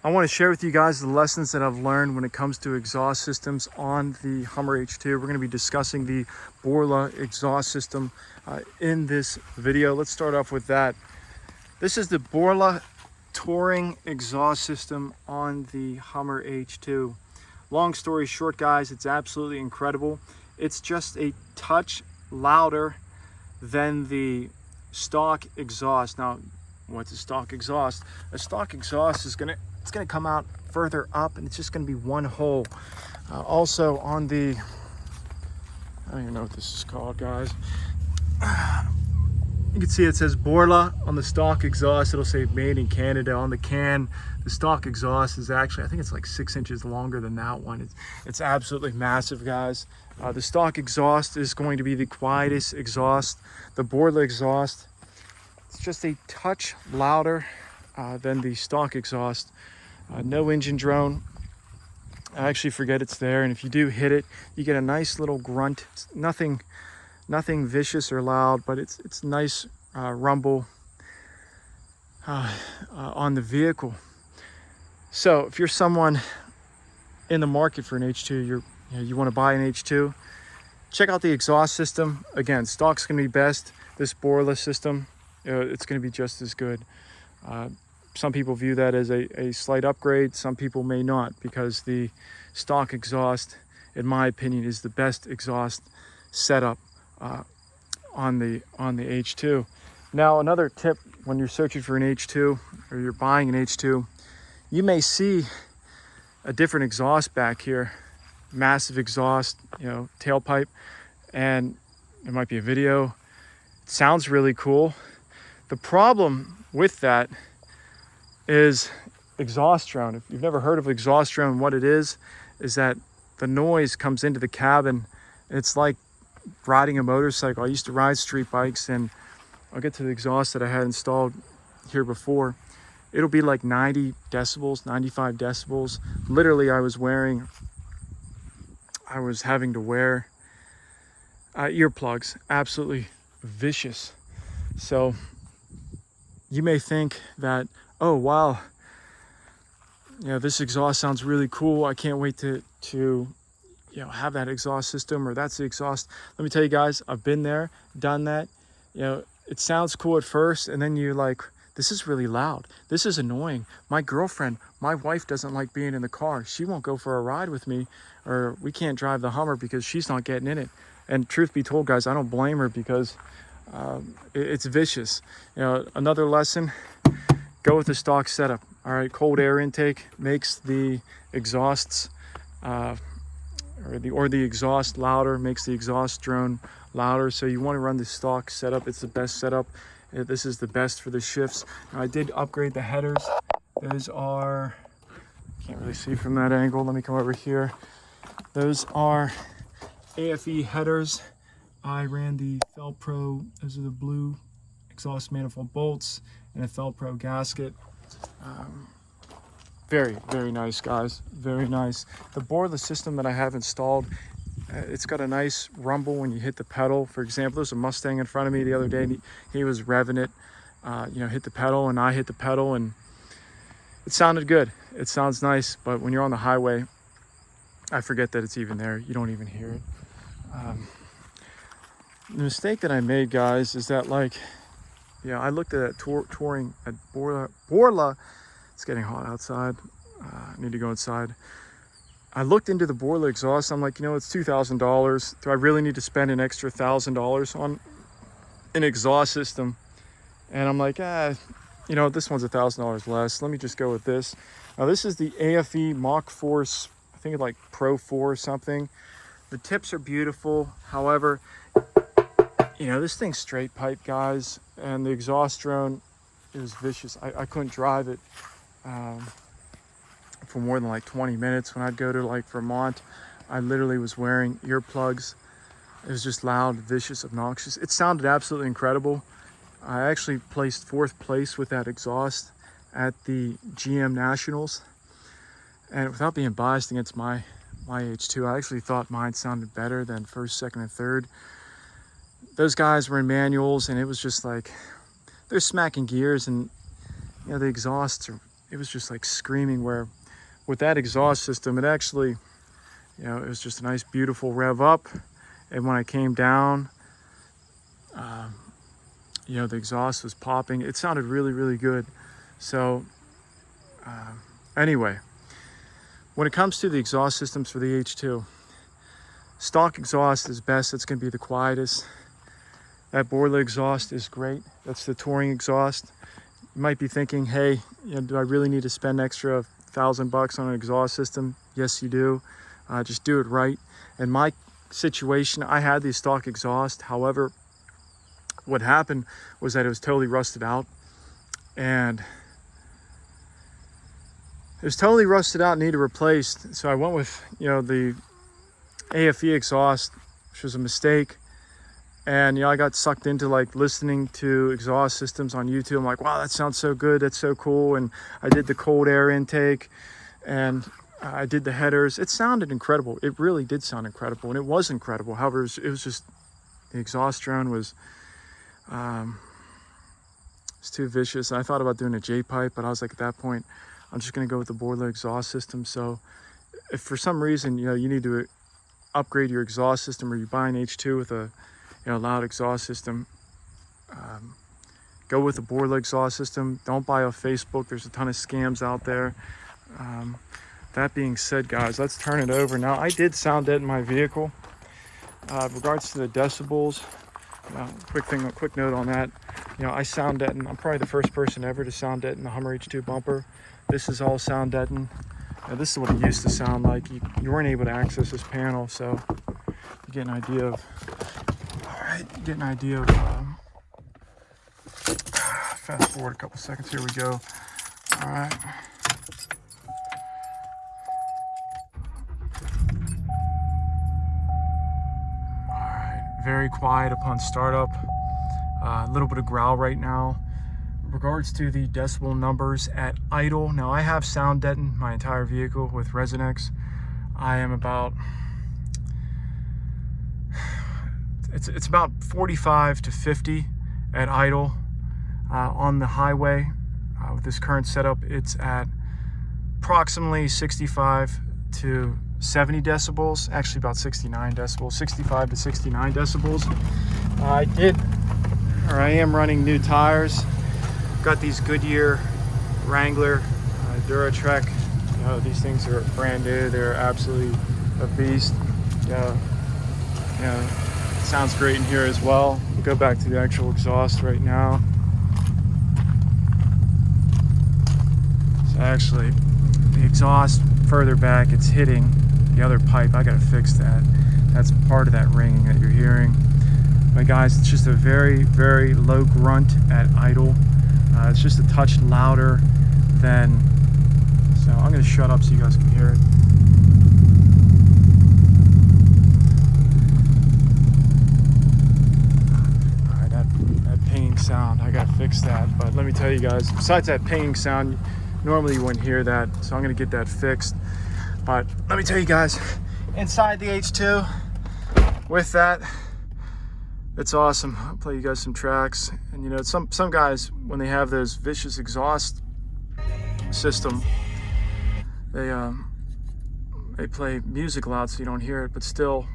I want to share with you guys the lessons that I've learned when it comes to exhaust systems on the Hummer H2. We're going to be discussing the Borla exhaust system in this video. Let's start off with that. This is the Borla touring exhaust system on the Hummer H2. Long story short, guys, it's absolutely incredible. It's just a touch louder than the stock exhaust. Now, what's a stock exhaust? A stock exhaust is gonna come out further up, and it's just gonna be one hole. Also on the, I don't even know what this is called, guys. You can see it says Borla on the stock exhaust. It'll say made in Canada on the can. The stock exhaust is actually, I think it's like 6 inches longer than that one. It's absolutely massive, guys. The stock exhaust is going to be the quietest exhaust. The Borla exhaust, it's just a touch louder than the stock exhaust. No engine drone. I actually forget it's there, and if you do hit it, you get a nice little grunt. It's nothing vicious or loud, but it's nice rumble on the vehicle. So if you're someone in the market for an H2, you want to buy an H2, check out the exhaust system. Again, stock's going to be best. This Borla system, it's going to be just as good. Some people view that as a slight upgrade. Some people may not, because the stock exhaust, in my opinion, is the best exhaust setup on the H2. Now, another tip when you're searching for an H2 or you're buying an H2, you may see a different exhaust back here, massive exhaust, tailpipe, and there might be a video. It sounds really cool. The problem with that is exhaust drone. If you've never heard of exhaust drone, what it is that the noise comes into the cabin. It's like riding a motorcycle. I used to ride street bikes, and I'll get to the exhaust that I had installed here before. It'll be like 90 decibels, 95 decibels. Literally, I was having to wear earplugs. Absolutely vicious. So you may think that, oh wow, this exhaust sounds really cool. I can't wait to have that exhaust system, or that's the exhaust. Let me tell you guys, I've been there, done that. It sounds cool at first, and then you're like, this is really loud. This is annoying. My wife doesn't like being in the car. She won't go for a ride with me, or we can't drive the Hummer because she's not getting in it. And truth be told, guys, I don't blame her, because it's vicious. Another lesson, go with the stock setup. All right, cold air intake makes the exhausts or the exhaust louder, makes the exhaust drone louder. So you want to run the stock setup. It's the best setup. This is the best for the shifts. Now, I did upgrade the headers. Those are, can't really see from that angle. Let me come over here. Those are AFE headers. I ran the Felpro. Those are the blue exhaust manifold bolts and a Felpro gasket. Very, very nice, guys. Very nice. The Borla system that I have installed, it's got a nice rumble when you hit the pedal. For example, there's a Mustang in front of me the other day, and he was revving it, hit the pedal, and I hit the pedal, and it sounded good. It sounds nice, but when you're on the highway, I forget that it's even there. You don't even hear it. The mistake that I made, guys, is that I looked at touring at Borla. It's getting hot outside. I need to go inside. I looked into the Borla exhaust. I'm like, it's $2,000. Do I really need to spend an extra $1,000 on an exhaust system? And I'm like, this one's $1,000 less. Let me just go with this. Now, this is the AFE Mach 4, I think it's like Pro 4 or something. The tips are beautiful. However, this thing's straight pipe, guys, and the exhaust drone is vicious. I couldn't drive it for more than like 20 minutes. When I'd go to like Vermont, I literally was wearing earplugs. It was just loud, vicious, obnoxious. It sounded absolutely incredible. I actually placed 4th place with that exhaust at the GM Nationals. And without being biased against my H2, I actually thought mine sounded better than 1st, 2nd, and 3rd. Those guys were in manuals, and it was just like, they're smacking gears, and the exhausts are, it was just like screaming, where with that exhaust system, it actually, you know, it was just a nice, beautiful rev up. And when I came down, you know, the exhaust was popping. It sounded really, really good. So anyway, when it comes to the exhaust systems for the H2, stock exhaust is best. It's going to be the quietest. That Borla exhaust is great. That's the touring exhaust. You might be thinking, hey, you know, do I really need to spend extra $1,000 on an exhaust system? Yes, you do. Just do it right. In my situation, I had the stock exhaust. However, what happened was that it was totally rusted out, and it was totally rusted out and needed replaced. So I went with, you know, the AFE exhaust, which was a mistake. And, you know, I got sucked into like listening to exhaust systems on YouTube. I'm like, wow, that sounds so good. That's so cool. And I did the cold air intake, and I did the headers. It sounded incredible. It really did sound incredible. And it was incredible. However, it was just, the exhaust drone was, it's too vicious. And I thought about doing a J-pipe, but I was like, at that point, I'm just going to go with the Borla exhaust system. So if for some reason, you know, you need to upgrade your exhaust system, or you buy an H2 with a, you know, loud exhaust system, go with the Borla exhaust system. Don't buy off Facebook. There's a ton of scams out there. That being said, guys, let's turn it over. Now, I did sound deaden my vehicle. Regards to the decibels, quick note on that. You know, I sound deaden. I'm probably the first person ever to sound deaden the Hummer H2 bumper. This is all sound deaden. This is what it used to sound like. You weren't able to access this panel, so you get an idea of. You get an idea of, fast forward a couple seconds, here we go. All right. All right, very quiet upon startup. A little bit of growl right now. In regards to the decibel numbers at idle, now I have sound deadened my entire vehicle with Resonix. I am about, it's about 45 to 50 at idle. On the highway, with this current setup, it's at approximately 65 to 70 decibels, actually about 69 decibels, 65 to 69 decibels. I am running new tires. Got these Goodyear Wrangler Duratrek. You know, these things are brand new. They're absolutely a beast. You know, sounds great in here as well. We'll go back to the actual exhaust right now. So actually, the exhaust further back, it's hitting the other pipe. I gotta fix that. That's part of that ringing that you're hearing. But guys, it's just a very, very low grunt at idle. It's just a touch louder than, so I'm gonna shut up so you guys can hear it. Sound, I gotta fix that. But let me tell you guys, besides that pinging sound, normally you wouldn't hear that, so I'm gonna get that fixed. But let me tell you guys, inside the H2 with that, it's awesome. I'll play you guys some tracks. And you know, some guys, when they have those vicious exhaust system, they play music loud so you don't hear it, but still